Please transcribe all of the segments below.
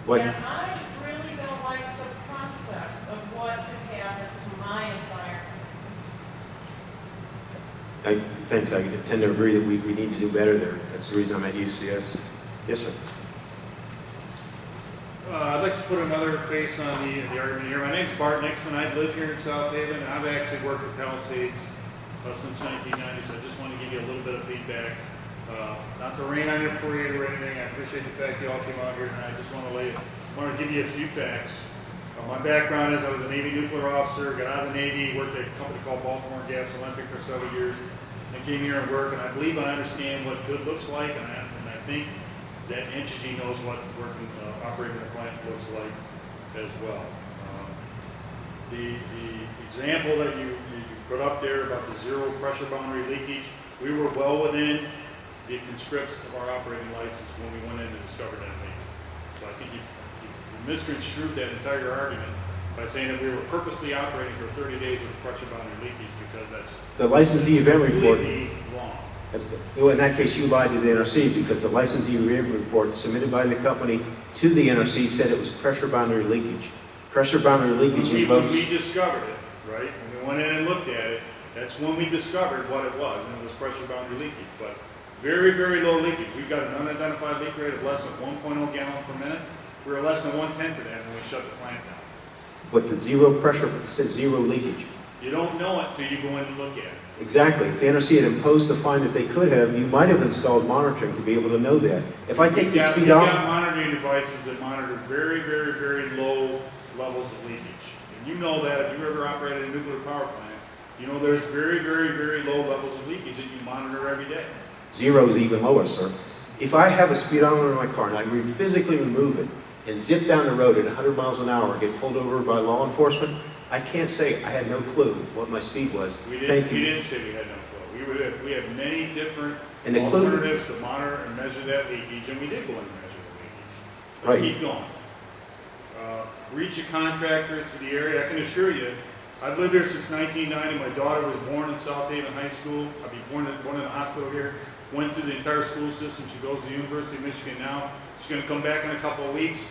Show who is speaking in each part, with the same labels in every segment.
Speaker 1: What?
Speaker 2: And I really don't like the prospect of what could happen to my environment.
Speaker 1: Thanks, I tend to agree that we need to do better there. That's the reason I'm at UCS. Yes, sir.
Speaker 3: I'd like to put another face on the argument here. My name's Bart Neck. I live here in South Haven, and I've actually worked at Palisades since 1990, so I just want to give you a little bit of feedback. Not to rain on your parade or anything. I appreciate the fact you all came out here, and I just want to give you a few facts. My background is I was a Navy nuclear officer, got out of the Navy, worked at a company called Baltimore Gas Olympic for several years, and came here and worked, and I believe I understand what good looks like, and I think that entity knows what working, operating a plant looks like as well. The example that you put up there about the zero pressure boundary leakage, we were well within the conscripts of our operating license when we went in to discover that leak. So I think you misconstrued that entire argument by saying that we were purposely operating for 30 days with pressure boundary leakage, because that's
Speaker 1: The licensee event report.
Speaker 3: completely wrong.
Speaker 1: Well, in that case, you lied to the NRC because the licensee event report submitted by the company to the NRC said it was pressure boundary leakage. Pressure boundary leakage
Speaker 3: When
Speaker 1: invokes.
Speaker 3: we discovered it, right, when we went in and looked at it, that's when we discovered what it was, and it was pressure boundary leakage. But very, very low leakage. We've got an unidentified leak rate of less than 1.0 gallons per minute. We were less than 1/10 of that when we shut the plant down.
Speaker 1: But the zero pressure says zero leakage.
Speaker 3: You don't know it till you go in and look at it.
Speaker 1: Exactly. If the NRC had imposed the fine that they could have, you might have installed monitoring to be able to know that. If I take the
Speaker 3: We've
Speaker 1: speed
Speaker 3: got
Speaker 1: off,
Speaker 3: monitoring devices that monitor very, very, very low levels of leakage. And you know that if you've ever operated a nuclear power plant, you know there's very, very, very low levels of leakage that you monitor every day.
Speaker 1: zero is even lower, sir. If I have a speedometer in my car and I physically remove it and zip down the road at 100 miles an hour and get pulled over by law enforcement, I can't say I had no clue what my speed was.
Speaker 3: We
Speaker 1: Thank you.
Speaker 3: didn't say we had no clue. We have many different
Speaker 1: And the clue-
Speaker 3: alternatives to monitor and measure that leakage, and we did go in and measure the leakage. Let's
Speaker 1: Right.
Speaker 3: keep going. Breach of contractors to the area. I can assure you, I've lived here since 1990. My daughter was born in South Haven High School. I'll be born in the hospital here. Went through the entire school system. She goes to the University of Michigan now. She's going to come back in a couple of weeks.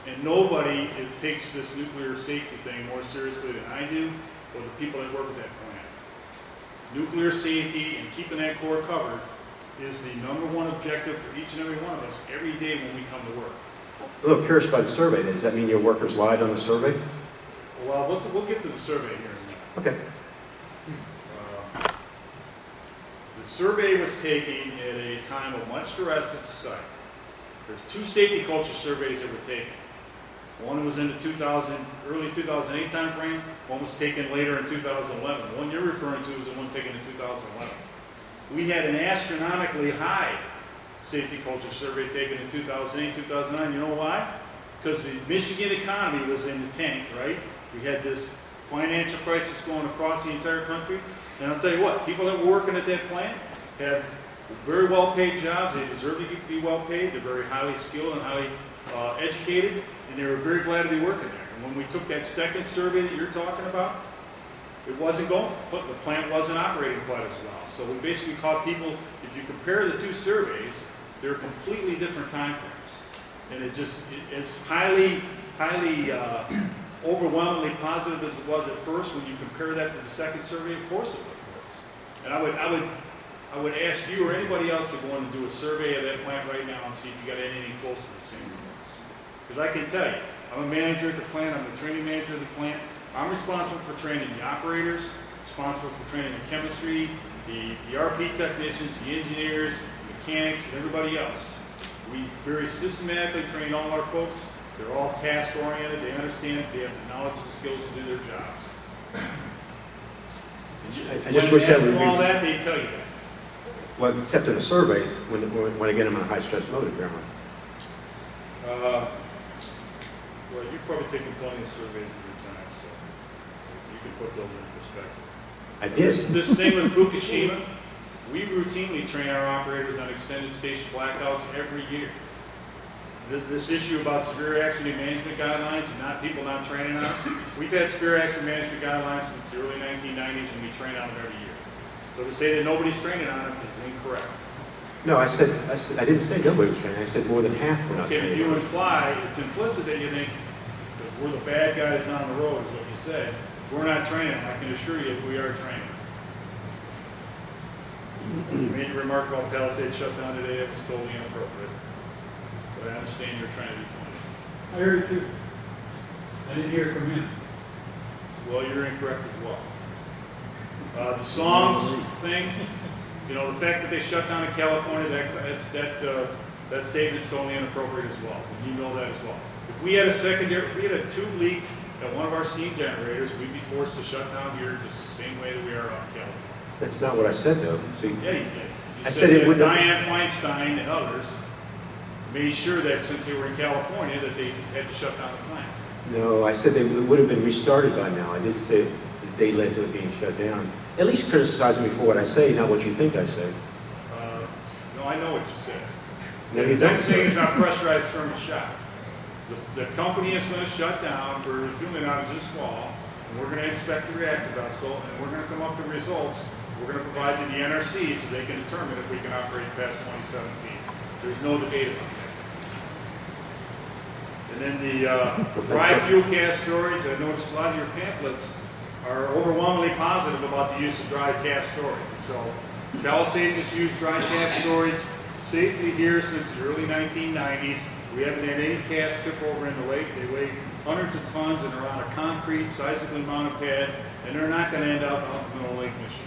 Speaker 3: And nobody takes this nuclear safety thing more seriously than I do, or the people that work at that plant. Nuclear safety and keeping that core covered is the #1 objective for each and every one of us every day when we come to work.
Speaker 1: A little curious about the survey. Does that mean your workers lied on the survey?
Speaker 3: Well, we'll get to the survey here in a minute.
Speaker 1: Okay.
Speaker 3: The survey was taken at a time of much stress at the site. There's 2 safety culture surveys that were taken. One was in the early 2008 timeframe. One was taken later in 2011. The one you're referring to is the one taken in 2011. We had an astronomically high safety culture survey taken in 2008, 2009. You know why? Because the Michigan economy was in the tank, right? We had this financial crisis going across the entire country. And I'll tell you what, people that were working at that plant had very well-paid jobs. They deserve to be well-paid. They're very highly skilled and highly educated, and they were very glad to be working there. And when we took that second survey that you're talking about, it wasn't going, but the plant wasn't operating quite as well. So we basically caught people, if you compare the 2 surveys, they're completely different time frames. And it's highly overwhelmingly positive as it was at first. When you compare that to the second survey, of course it was. And I would ask you or anybody else to go in and do a survey of that plant right now and see if you got anything close to the same results. Because I can tell you, I'm a manager at the plant, I'm the training manager of the plant. I'm responsible for training the operators, responsible for training the chemistry, the ERP technicians, the engineers, the mechanics, and everybody else. We very systematically train all our folks. They're all task oriented, they understand, they have the knowledge and skills to do their jobs.
Speaker 1: I just wish that would
Speaker 3: all
Speaker 1: be.
Speaker 3: that, they tell you that.
Speaker 1: Well, except in a survey, when I get them in a high-stress mode, apparently.
Speaker 3: Well, you've probably taken plenty of surveys in your time, so you can put those in perspective.
Speaker 1: I did.
Speaker 3: This thing with Fukishima, we routinely train our operators on extended station blackouts every year. This issue about severe accident management guidelines and people not training on them, we've had severe accident management guidelines since the early 1990s, and we train on them every year. So to say that nobody's training on them is incorrect.
Speaker 1: No, I said, I didn't say nobody was training. I said more than half were not
Speaker 3: Okay, but
Speaker 1: training.
Speaker 3: you imply, it's implicit that you think, if we're the bad guys on the road, is what you said. If we're not training, I can assure you that we are training. You made a remark about Palisade shutdown today, it was totally inappropriate. But I understand you're trying to be funny.
Speaker 4: I heard it too. I didn't hear it from him.
Speaker 3: Well, you're incorrect as well. The songs thing, you know, the fact that they shut down in California, that statement's totally inappropriate as well. And you know that as well. If we had a tube leak at one of our steam generators, we'd be forced to shut down here just the same way that we are out in California.
Speaker 1: That's not what I said, though. See,
Speaker 3: Yeah, you did. You
Speaker 1: I said it
Speaker 3: that
Speaker 1: would not-
Speaker 3: Dianne Feinstein and others made sure that since they were in California, that they had to shut down the plant.
Speaker 1: no, I said it would have been restarted by now. I didn't say that they led to it being shut down. At least criticize me for what I say, not what you think I say.
Speaker 3: No, I know what you said.
Speaker 1: No, you
Speaker 3: The
Speaker 1: don't.
Speaker 3: next thing is not pressurized thermal shock. The company is going to shut down for fueling outage this fall, and we're going to inspect the reactor vessel, and we're going to come up with results. We're going to provide to the NRC so they can determine if we can operate past 2017. There's no debate about that. And then the dry fuel cask storage, I noticed a lot of your pamphlets are overwhelmingly positive about the use of dry cask storage. And so Palisades has used dry cask storage safely here since the early 1990s. We haven't had any cask tip over in the lake. They weigh hundreds of tons and are on a concrete, sizably mounted pad, and they're not going to end up out in the middle of Lake Michigan.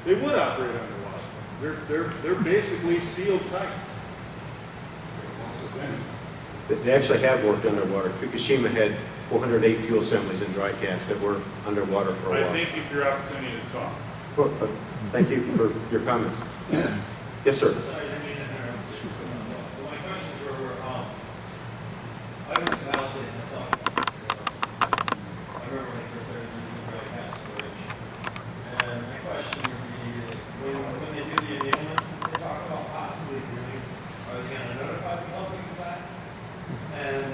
Speaker 3: They would operate underwater. They're basically sealed tight.
Speaker 1: They actually have worked underwater. Fukishima had 408 fuel assemblies in dry casks that were underwater for a
Speaker 3: I
Speaker 1: while.
Speaker 3: thank you for your opportunity to talk.
Speaker 1: Well, thank you for your comments. Yes, sir.
Speaker 5: Sorry, I didn't mean to interrupt. Well, my questions were, I went to Palisades myself. I remember when they first started using dry cask storage. And my question would be, when they do the annulment, they talk about possibly doing, are they going to notify the public of that? And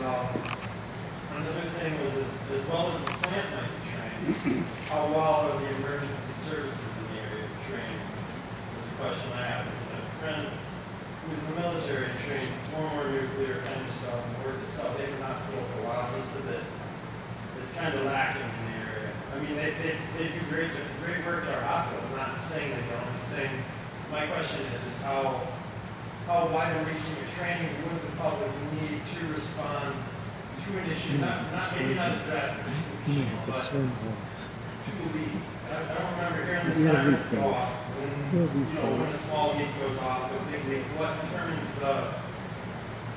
Speaker 5: another thing was, as well as the plant might be trained, how well are the emergency services in the area trained? Was a question I had. Because I have a friend who was in the military and trained former nuclear kind of stuff and worked at South Haven Hospital for a while. He said that it's kind of lacking in the area. I mean, they do great work at our hospital. I'm not saying they don't. I'm saying my question is how wide reaching your training would the public need to respond to an issue, maybe not as drastic as Fukishima, but to a leak. I don't remember hearing the sirens go off when a small leak goes off, a big leak. What determines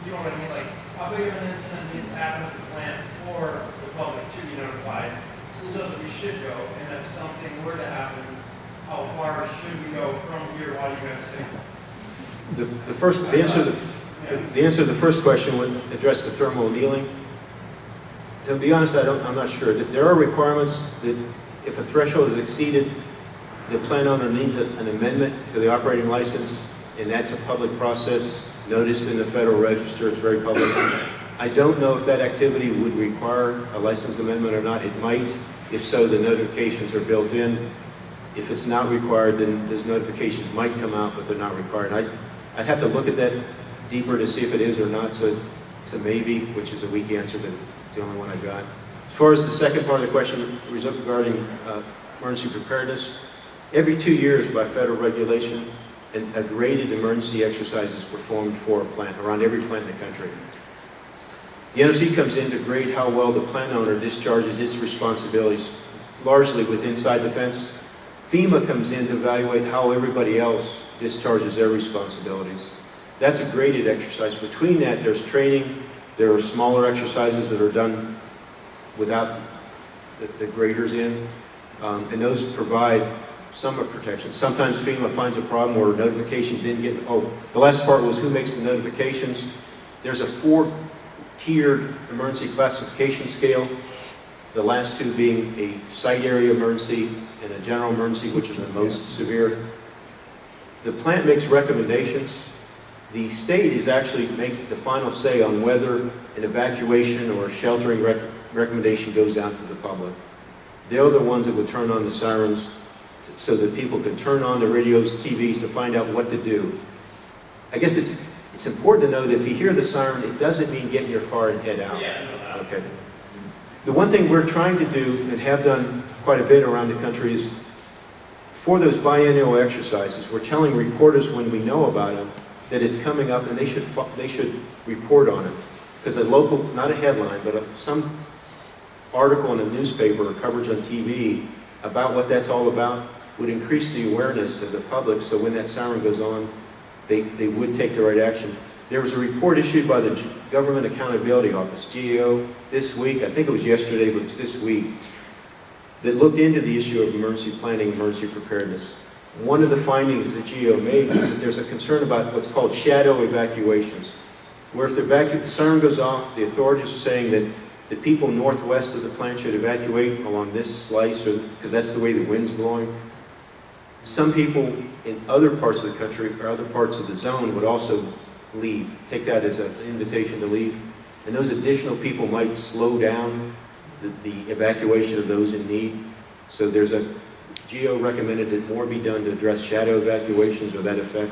Speaker 5: you know what I mean? Like, how big of an incident needs to happen at the plant for the public to be notified so that we should go? And if something were to happen, how far should we go from here? Why do you guys think so?
Speaker 1: The answer to the first question would address the thermal annealing. To be honest, I'm not sure. There are requirements that if a threshold is exceeded, the plant owner needs an amendment to the operating license, and that's a public process, noticed in the Federal Register. It's very public. I don't know if that activity would require a license amendment or not. It might. If so, the notifications are built in. If it's not required, then those notifications might come out, but they're not required. I'd have to look at that deeper to see if it is or not, so it's a maybe, which is a weak answer, but it's the only one I got. As far as the second part of the question regarding emergency preparedness, every 2 years by federal regulation, a graded emergency exercise is performed for a plant, around every plant in the country. The NRC comes in to grade how well the plant owner discharges its responsibilities, largely with inside the fence. FEMA comes in to evaluate how everybody else discharges their responsibilities. That's a graded exercise. Between that, there's training. There are smaller exercises that are done without the graders in, and those provide some protection. Sometimes FEMA finds a problem where notification didn't get, the last part was who makes the notifications. There's a 4-tiered emergency classification scale, the last two being a site area emergency and a general emergency, which is the most severe. The plant makes recommendations. The state is actually making the final say on whether an evacuation or sheltering recommendation goes out to the public. They're the ones that would turn on the sirens so that people can turn on the radios, TVs to find out what to do. I guess it's important to know that if you hear the siren, it doesn't mean get in your car and head out.
Speaker 5: Yeah, I know that.
Speaker 1: Okay. The one thing we're trying to do, and have done quite a bit around the country, is for those biennial exercises, we're telling reporters when we know about them that it's coming up and they should report on it. Because a local, not a headline, but some article in a newspaper or coverage on TV about what that's all about would increase the awareness of the public, so when that siren goes on, they would take the right action. There was a report issued by the Government Accountability Office, GAO, this week, I think it was yesterday, but it was this week, that looked into the issue of emergency planning, emergency preparedness. One of the findings that GAO made was that there's a concern about what's called shadow evacuations, where if the siren goes off, the authorities are saying that the people northwest of the plant should evacuate along this slice, because that's the way the wind's blowing. Some people in other parts of the country or other parts of the zone would also leave, take that as an invitation to leave. And those additional people might slow down the evacuation of those in need. So GEO recommended that more be done to address shadow evacuations or that effect.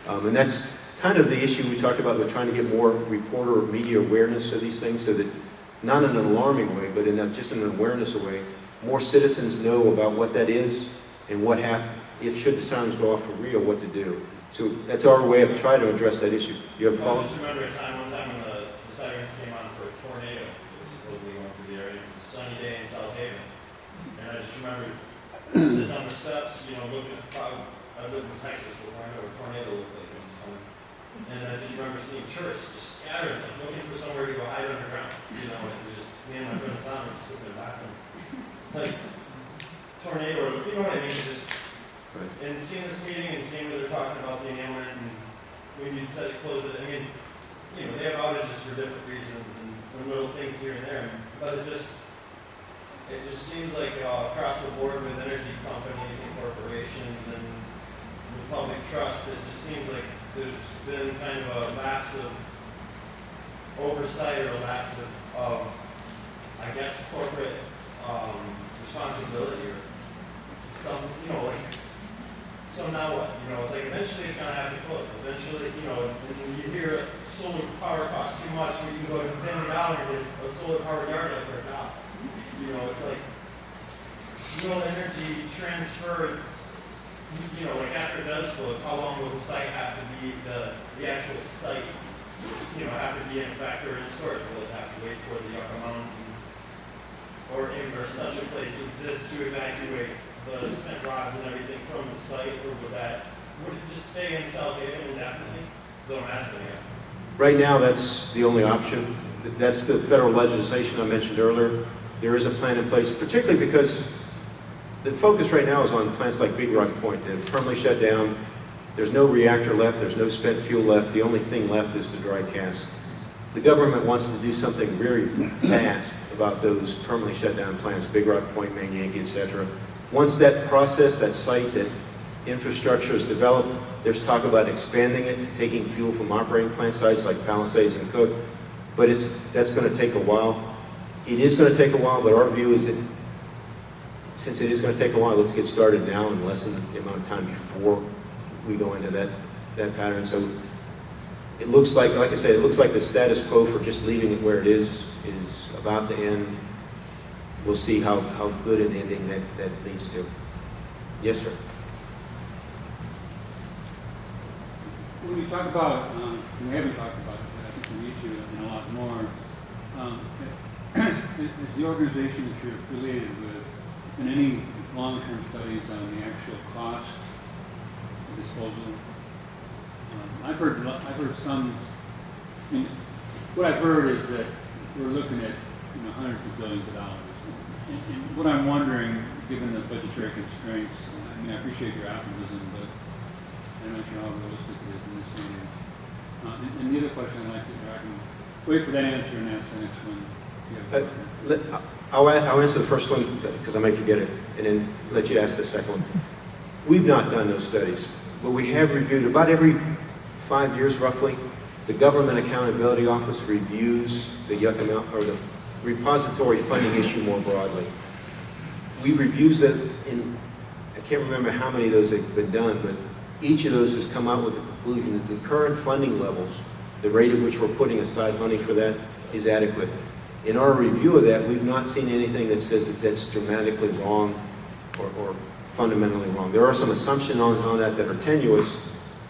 Speaker 1: And that's kind of the issue we talked about. We're trying to get more reporter or media awareness of these things so that, not in an alarming way, but just in an awareness way, more citizens know about what that is and what happens. If should the sirens go off for real, what to do. So that's our way of trying to address that issue. You have a
Speaker 5: I
Speaker 1: follow-up?
Speaker 5: just remember one time when the sirens came on for a tornado that was supposedly going through the area. It was a sunny day in South Haven. And I just remember sitting on the steps, looking at the cloud. I lived in Texas before I know what a tornado looks like when it's coming. And I just remember seeing tourists just scattered, like looking for somewhere to go hide underground. And it was just, me and my friend Sam were just sitting in the bathroom. It's like, tornado, you know what I mean? It's just,
Speaker 1: Right.
Speaker 5: and seeing this meeting and seeing what they're talking about the annulment and when you said it, close it, I mean, they have outages for different reasons and little things here and there, but it just seems like across the board with energy companies and corporations and the public trust, it just seems like there's been kind of a lapse of oversight or a lapse of I guess, corporate responsibility or some, so now what? It's like eventually it's going to have to close. Eventually, when you hear solar power costs too much, we can go to $10 and get a solar powered yard like they're not. It's like, will energy transfer, like after it does close, how long will the site have to be, the actual site, have to be in effect or in storage? Will it have to wait for the amount or such a place exists to evacuate the spent rods and everything from the site, or would it just stay in South Haven indefinitely? That's what I'm asking you.
Speaker 1: Right now, that's the only option. That's the federal legislation I mentioned earlier. There is a plan in place, particularly because the focus right now is on plants like Big Rock Point. They're permanently shut down. There's no reactor left. There's no spent fuel left. The only thing left is the dry cask. The government wants to do something very fast about those permanently shut down plants, Big Rock Point, Maine Yankee, etc. Once that process, that site, that infrastructure is developed, there's talk about expanding it to taking fuel from operating plant sites like Palisades and Cook, but that's going to take a while. It is going to take a while, but our view is that since it is going to take a while, let's get started now and lessen the amount of time before we go into that pattern. So it looks like I said, it looks like the status quo for just leaving it where it is about to end. We'll see how good an ending that leads to. Yes, sir.
Speaker 4: When you talk about, we haven't talked about it, but I think we need to and a lot more. Is the organization that you're affiliated with, in any long-term studies on the actual cost of disposal? I've heard some. What I've heard is that we're looking at hundreds of billions of dollars. And what I'm wondering, given the budgetary constraints, I appreciate your optimism, but I'm not sure how realistic it is in this age. And the other question I'd like to, I can wait for that answer and ask the next one.
Speaker 1: I'll answer the first one because I might forget it, and then let you ask the second one. We've not done those studies, but we have reviewed about every 5 years roughly. The Government Accountability Office reviews the the repository funding issue more broadly. We've reviewed it in, I can't remember how many of those have been done, but each of those has come out with the conclusion that the current funding levels, the rate at which we're putting aside money for that, is adequate. In our review of that, we've not seen anything that says that that's dramatically wrong or fundamentally wrong. There are some assumptions on that that are tenuous,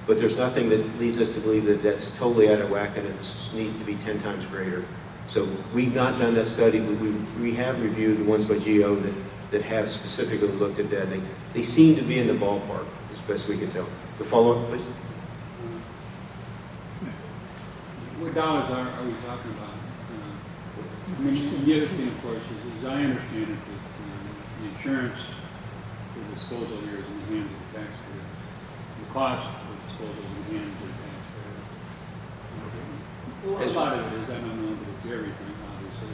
Speaker 1: but there's nothing that leads us to believe that that's totally out of whack and it needs to be 10 times greater. So we've not done that study, but we have reviewed the ones by GO that have specifically looked at that. They seem to be in the ballpark, as best we can tell. The follow-up, please.
Speaker 4: What dollars are we talking about? I mean, the other thing, of course, is I understand it, that the insurance for disposal here is in the hands of the taxpayer. The cost of disposal is in the hands of the taxpayer. A lot of it is, I don't know that it's everything, obviously,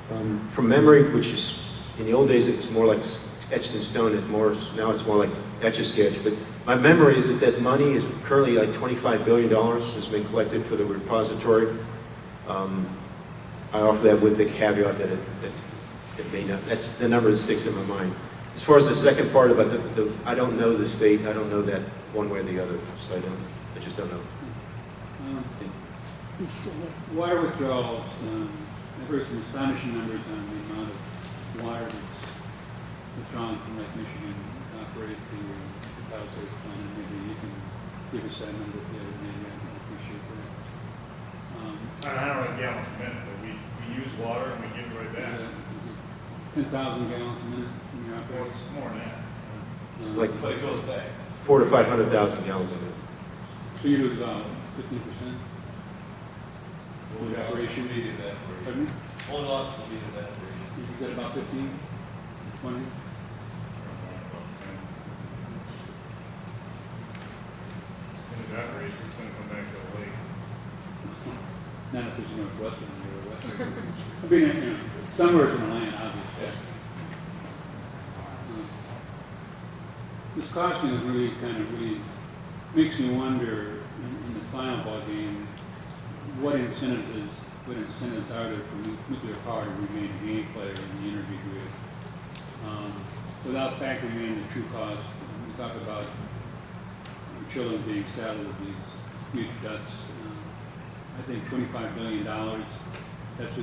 Speaker 4: but
Speaker 1: From memory, which is, in the old days it was more like etched in stone, now it's more like Etch-a-Sketch, but my memory is that money is currently like $25 billion has been collected for the repository. I offer that with the caveat that it may not, that's the number that sticks in my mind. As far as the second part about I don't know the state, I don't know that one way or the other, so I just don't know.
Speaker 4: Water withdrawals, I've heard some astonishing numbers on the amount of water that's withdrawn from Lake Michigan operated to the Palisades plant, and maybe you can give us that number if you have it, maybe I can appreciate that.
Speaker 3: I don't know gallons a minute, but we use water and we give it right back.
Speaker 4: 10,000 gallons a minute from your
Speaker 3: Well,
Speaker 4: operation.
Speaker 3: it's more than that.
Speaker 1: It's like
Speaker 5: But it goes back.
Speaker 1: 400,000 to 500,000 gallons a minute.
Speaker 4: So you lose about 15%?
Speaker 5: Only loss will be the evaporation.
Speaker 4: Pardon me?
Speaker 5: Only loss will be the evaporation.
Speaker 4: You get about 15, 20?
Speaker 3: When it evaporates, it's gonna come back to the lake.
Speaker 4: Not if there's a northwestern or western. I mean, you know, somewhere in the land, obviously. This costing is really really makes me wonder in the final ball game what incentives are there for nuclear power to remain a game player in the energy grid without factoring in the true cost. We talk about children being saddled with these huge debts. I think $25 billion. That's a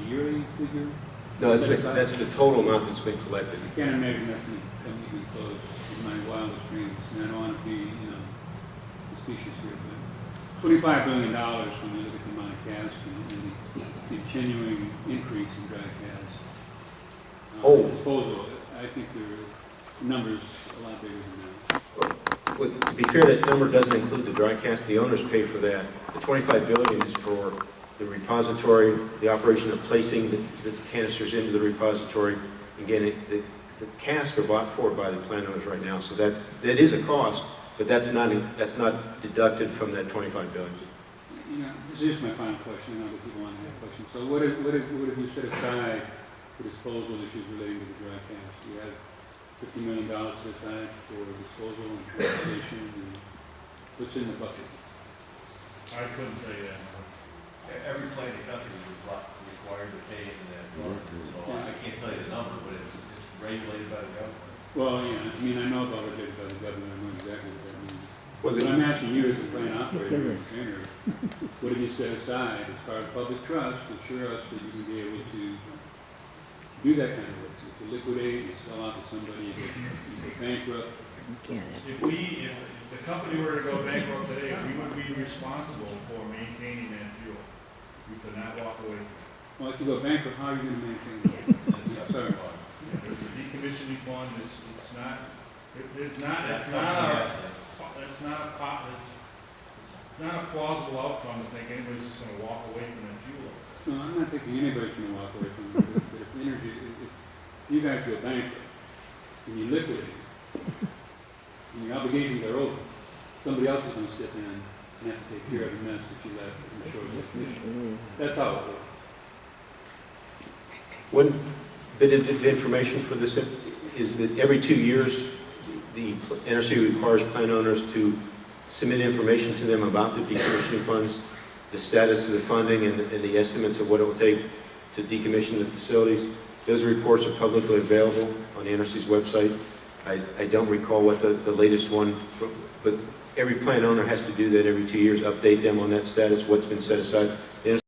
Speaker 4: yearly figure.
Speaker 1: No, that's the total amount that's been collected.
Speaker 4: I can't imagine that's going to come even close in my wildest dreams. And I don't want to be, facetious here, but $25 billion when you look at the amount of gas and the continuing increase in dry gas disposal. I think the number's a lot bigger than that.
Speaker 1: But to be fair, that number doesn't include the dry cast. The owners pay for that. The $25 billion is for the repository, the operation of placing the canisters into the repository. Again, the casks are bought for by the plant owners right now, so that is a cost, but that's not deducted from that $25 billion.
Speaker 4: This is just my final question. I know that people want to have questions. So what have you set aside for disposal issues relating to the dry cast? You have $50 million set aside for disposal and transportation, and what's in the bucket?
Speaker 3: I couldn't say that.
Speaker 5: Every plant in the country is required to pay into that fund, so I can't tell you the number, but it's regulated by the government.
Speaker 4: Well, yeah, I know about it by the government. I know exactly what that means.
Speaker 1: Well,
Speaker 4: But I'm asking you as a plant operator and trainer, what have you set aside as far as public trust to assure us that you can be able to do that kind of work? To liquidate, to sell out to somebody, to go bankrupt?
Speaker 3: If the company were to go bankrupt today, we would be responsible for maintaining that fuel. We could not walk away from it.
Speaker 4: Well, if you go bankrupt, how are you going to maintain it?
Speaker 5: It's in a separate fund.
Speaker 3: There's a decommissioning fund, it's not a plausible outcome to think anybody's just gonna walk away from that fuel.
Speaker 4: No, I'm not thinking anybody's going to walk away from it, but if you guys go bankrupt and you liquidate, and your obligations are over, somebody else is going to step in and have to take care of the mess that you left in the short definition. That's how it works.
Speaker 1: One bit of information for this is that every 2 years, the NRC requires plant owners to submit information to them about the decommissioning funds, the status of the funding, and the estimates of what it will take to decommission the facilities. Those reports are publicly available on the NRC's website. I don't recall what the latest one, but every plant owner has to do that every 2 years, update them on that status, what's been set aside. And